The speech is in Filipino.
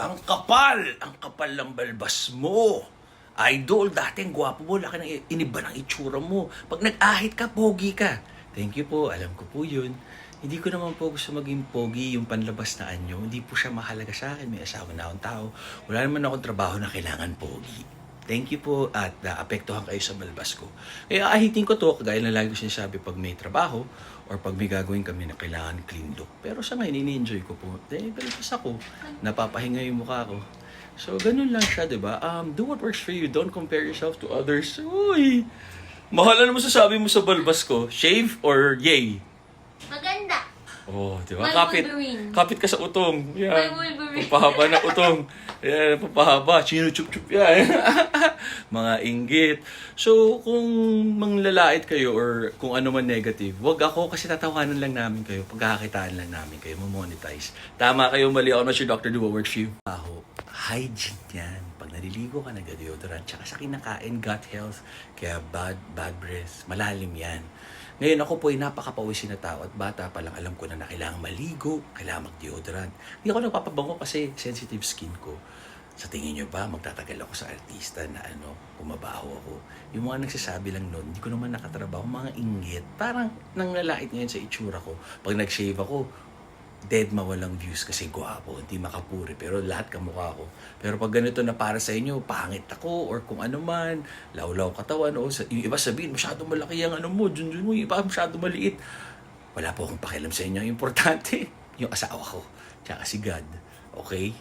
Ang kapal ng balbas mo. Idol, dati ang gwapo mo, laki ng iniba ng itsura mo. Pag nag-ahit ka, pogi ka. Thank you po, alam ko po yun. Hindi ko naman po gusto maging pogi yung panlabas na anyo. Hindi po siya mahalaga sa akin. May asawa na akong tao. Wala naman akong trabaho na kailangan pogi. Thank you po at naapektuhan kayo sa balbas ko. Kaya ahitin ko to, kagaya na lagi ko sinasabi pag may trabaho or pag may gagawin kami na kailangan clean look. Pero sa ngayon, ini-enjoy ko po. Balbas ako, napapahinga yung mukha ko. So, ganun lang siya, di ba? Do what works for you. Don't compare yourself to others. Uy! Mahal na naman sasabi mo sa balbas ko. Shave or yay? Maganda. Oh, di ba? May Kapit. Wolverine. Kapit ka sa utong. Yan. May Wolverine. Papahaba na utong. Yan, papahaba. Chino-chup-chup yan. Mga inggit. So, kung manglalait kayo or kung ano man negative, wag ako kasi tatawanan lang namin kayo. Pagkakakitaan lang namin kayo. Mamonetize. Tama kayo, mali ako na si Dr. Do what works for you. Hygiene yan. Pag naliligo ka, nag-deodorant. Tsaka sa kinakain, gut health. Kaya bad breath. Malalim yan. Ngayon ako po ay napakapawisin na tao at bata pa lang alam ko na kailangan maligo, kailangan mag-deodorant. Hindi ako nagpapabango kasi sensitive skin ko. Sa tingin nyo ba, magtatagal ako sa artista na kumabaho ako? Yung mga nagsasabi lang noon, hindi ko naman nakatrabaho, mga inggit. Parang nanglalait ngayon sa itsura ko. Pag nag-shave ako, dead mawalang views kasi gwapo, hindi makapuri, pero lahat kamukha ko. Pero pag ganito na para sa inyo, pangit ako, or kung ano man, lawlaw katawan, o yung iba sabihin, masyado malaki ang mo, junjun mo, yung iba masyado maliit. Wala po akong pakialam sa inyo. Importante, yung asawa ko, tsaka si God. Okay?